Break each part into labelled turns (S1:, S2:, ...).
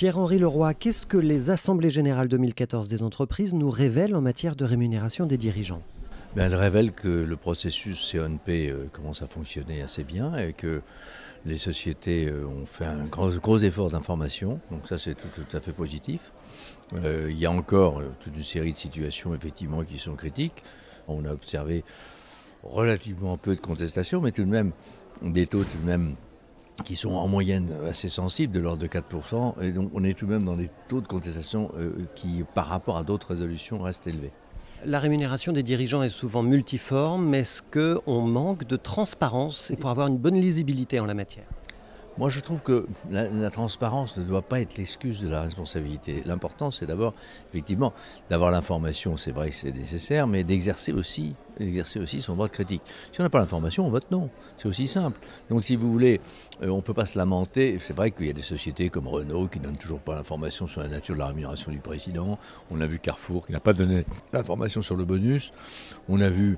S1: Pierre-Henri Leroy, qu'est-ce que les assemblées générales 2014 des entreprises nous révèlent en matière de rémunération des dirigeants?
S2: Elle révèle que le processus C1P commence à fonctionner assez bien et que les sociétés ont fait un gros effort d'information. Donc ça, c'est tout à fait positif. Il y a encore toute une série de situations effectivement qui sont critiques. On a observé relativement peu de contestations, mais tout de même des taux tout de même qui sont en moyenne assez sensibles, de l'ordre de 4%. Et donc on est tout de même dans des taux de contestation qui, par rapport à d'autres résolutions, restent élevés.
S1: La rémunération des dirigeants est souvent multiforme, mais est-ce qu'on manque de transparence pour avoir une bonne lisibilité en la matière?
S2: Moi, je trouve que la transparence ne doit pas être l'excuse de la responsabilité. L'important, c'est d'abord, effectivement, d'avoir l'information, c'est vrai que c'est nécessaire, mais d'exercer aussi son droit de critique. Si on n'a pas l'information, on vote non. C'est aussi simple. Donc, si vous voulez, on ne peut pas se lamenter. C'est vrai qu'il y a des sociétés comme Renault qui ne donnent toujours pas l'information sur la nature de la rémunération du président. On a vu Carrefour qui n'a pas donné l'information sur le bonus. On a vu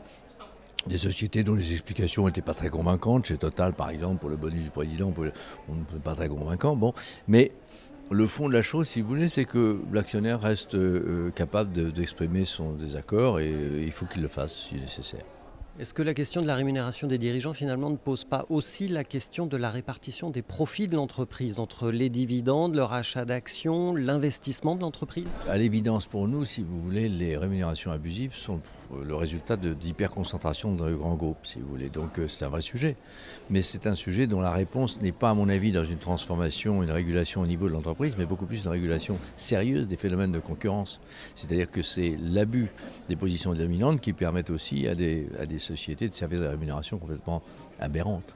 S2: des sociétés dont les explications n'étaient pas très convaincantes. Chez Total, par exemple, pour le bonus du président, on ne peut pas très convaincant. Bon, mais le fond de la chose, si vous voulez, c'est que l'actionnaire reste capable d'exprimer son désaccord et il faut qu'il le fasse si nécessaire.
S1: Est-ce que la question de la rémunération des dirigeants finalement ne pose pas aussi la question de la répartition des profits de l'entreprise entre les dividendes, leur achat d'actions, l'investissement de l'entreprise?
S2: À l'évidence pour nous, si vous voulez, les rémunérations abusives sont le résultat d'hyperconcentration dans les grands groupes, si vous voulez. Donc c'est un vrai sujet. Mais c'est un sujet dont la réponse n'est pas, à mon avis, dans une transformation, une régulation au niveau de l'entreprise, mais beaucoup plus une régulation sérieuse des phénomènes de concurrence. C'est-à-dire que c'est l'abus des positions dominantes qui permettent aussi à des sociétés de servir des rémunérations complètement aberrantes.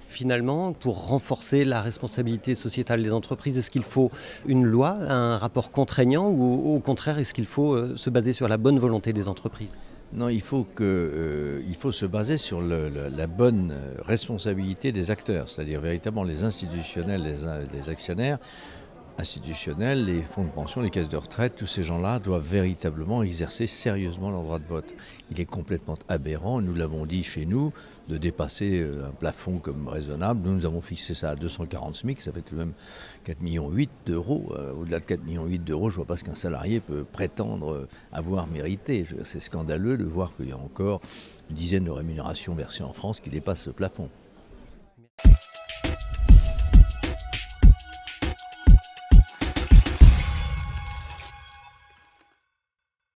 S1: Finalement, pour renforcer la responsabilité sociétale des entreprises, est-ce qu'il faut une loi, un rapport contraignant ou au contraire, est-ce qu'il faut se baser sur la bonne volonté des entreprises?
S2: Non, il faut se baser sur la bonne responsabilité des acteurs, c'est-à-dire véritablement les institutionnels, les actionnaires institutionnels, les fonds de pension, les caisses de retraite, tous ces gens-là doivent véritablement exercer sérieusement leur droit de vote. Il est complètement aberrant, nous l'avons dit chez nous, de dépasser un plafond comme raisonnable. Nous avons fixé ça à 240 SMIC, ça fait tout de même 4,8 millions d'euros. Au-delà de 4,8 millions d'euros, je ne vois pas ce qu'un salarié peut prétendre avoir mérité. C'est scandaleux de voir qu'il y a encore une dizaine de rémunérations versées en France qui dépassent ce plafond.